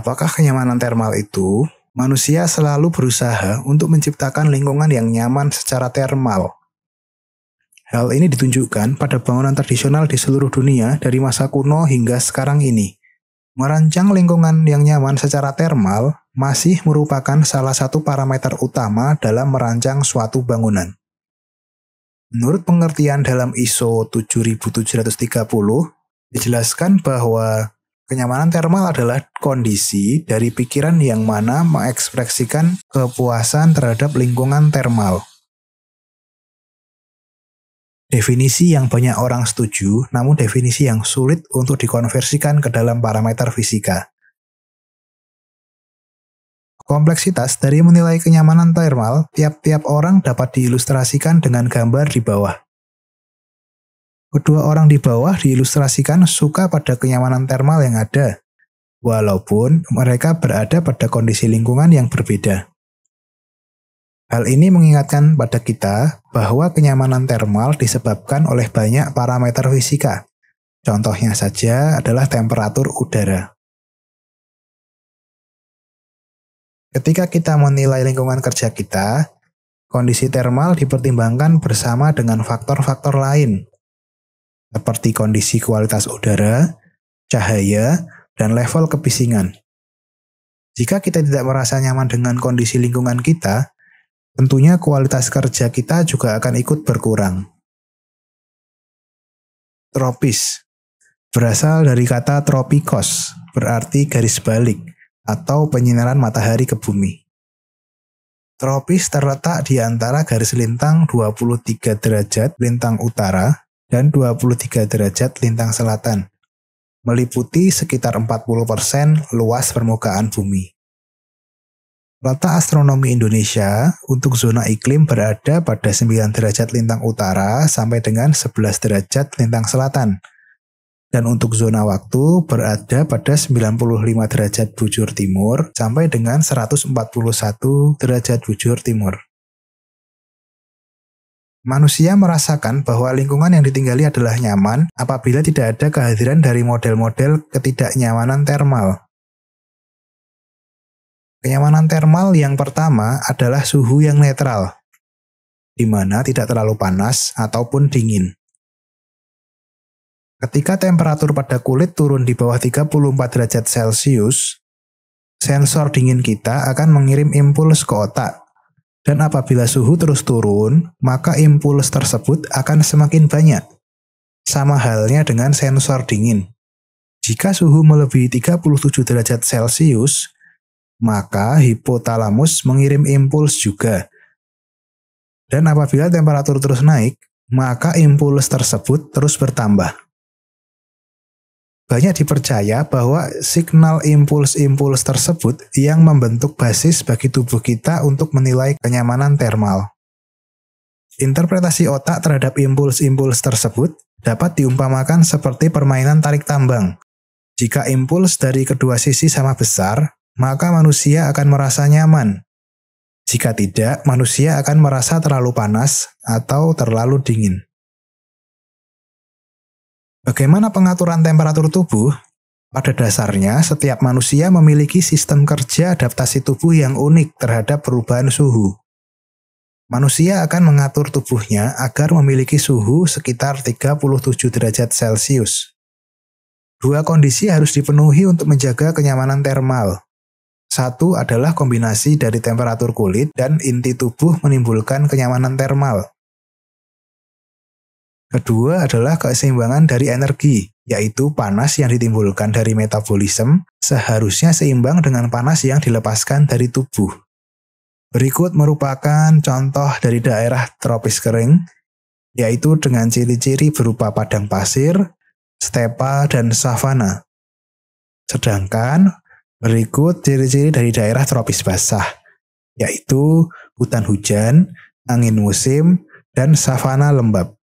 Apakah kenyamanan termal itu? Manusia selalu berusaha untuk menciptakan lingkungan yang nyaman secara termal. Hal ini ditunjukkan pada bangunan tradisional di seluruh dunia dari masa kuno hingga sekarang ini. Merancang lingkungan yang nyaman secara termal masih merupakan salah satu parameter utama dalam merancang suatu bangunan. Menurut pengertian dalam ISO 7730, dijelaskan bahwa kenyamanan termal adalah kondisi dari pikiran yang mana mengekspresikan kepuasan terhadap lingkungan termal. Definisi yang banyak orang setuju, namun definisi yang sulit untuk dikonversikan ke dalam parameter fisika. Kompleksitas dari menilai kenyamanan termal, tiap-tiap orang dapat diilustrasikan dengan gambar di bawah. Kedua orang di bawah diilustrasikan suka pada kenyamanan termal yang ada, walaupun mereka berada pada kondisi lingkungan yang berbeda. Hal ini mengingatkan pada kita bahwa kenyamanan termal disebabkan oleh banyak parameter fisika. Contohnya saja adalah temperatur udara. Ketika kita menilai lingkungan kerja kita, kondisi termal dipertimbangkan bersama dengan faktor-faktor lain, seperti kondisi kualitas udara, cahaya, dan level kebisingan. Jika kita tidak merasa nyaman dengan kondisi lingkungan kita, tentunya kualitas kerja kita juga akan ikut berkurang. Tropis berasal dari kata tropikos, berarti garis balik atau penyinaran matahari ke bumi. Tropis terletak di antara garis lintang 23 derajat lintang utara dan 23 derajat lintang selatan, meliputi sekitar 40% luas permukaan bumi. Letak astronomi Indonesia untuk zona iklim berada pada 9 derajat lintang utara sampai dengan 11 derajat lintang selatan. Dan untuk zona waktu berada pada 95 derajat bujur timur sampai dengan 141 derajat bujur timur. Manusia merasakan bahwa lingkungan yang ditinggali adalah nyaman apabila tidak ada kehadiran dari model-model ketidaknyamanan termal. Kenyamanan termal yang pertama adalah suhu yang netral, di mana tidak terlalu panas ataupun dingin. Ketika temperatur pada kulit turun di bawah 34 derajat Celcius, sensor dingin kita akan mengirim impuls ke otak. Dan apabila suhu terus turun, maka impuls tersebut akan semakin banyak. Sama halnya dengan sensor dingin. Jika suhu melebihi 37 derajat Celcius, maka hipotalamus mengirim impuls juga. Dan apabila temperatur terus naik, maka impuls tersebut terus bertambah. Banyak dipercaya bahwa signal impuls-impuls tersebut yang membentuk basis bagi tubuh kita untuk menilai kenyamanan termal. Interpretasi otak terhadap impuls-impuls tersebut dapat diumpamakan seperti permainan tarik tambang. Jika impuls dari kedua sisi sama besar, maka manusia akan merasa nyaman. Jika tidak, manusia akan merasa terlalu panas atau terlalu dingin. Bagaimana pengaturan temperatur tubuh? Pada dasarnya, setiap manusia memiliki sistem kerja adaptasi tubuh yang unik terhadap perubahan suhu. Manusia akan mengatur tubuhnya agar memiliki suhu sekitar 37 derajat Celcius. Dua kondisi harus dipenuhi untuk menjaga kenyamanan termal. Satu adalah kombinasi dari temperatur kulit dan inti tubuh menimbulkan kenyamanan termal. Kedua adalah keseimbangan dari energi, yaitu panas yang ditimbulkan dari metabolisme seharusnya seimbang dengan panas yang dilepaskan dari tubuh. Berikut merupakan contoh dari daerah tropis kering, yaitu dengan ciri-ciri berupa padang pasir, stepa, dan savana. Sedangkan berikut ciri-ciri dari daerah tropis basah, yaitu hutan hujan, angin musim, dan savana lembab.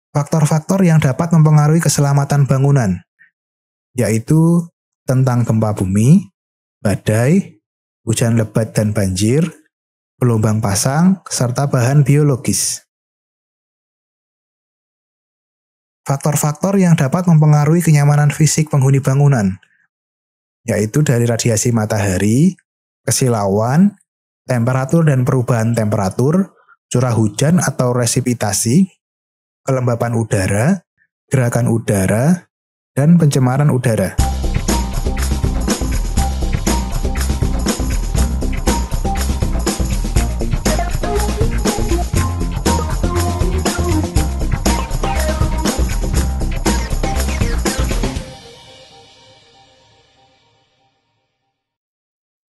Faktor-faktor yang dapat mempengaruhi keselamatan bangunan, yaitu tentang gempa bumi, badai, hujan lebat dan banjir, gelombang pasang, serta bahan biologis. Faktor-faktor yang dapat mempengaruhi kenyamanan fisik penghuni bangunan, yaitu dari radiasi matahari, kesilauan, temperatur dan perubahan temperatur, curah hujan atau resipitasi, kelembapan udara, gerakan udara, dan pencemaran udara.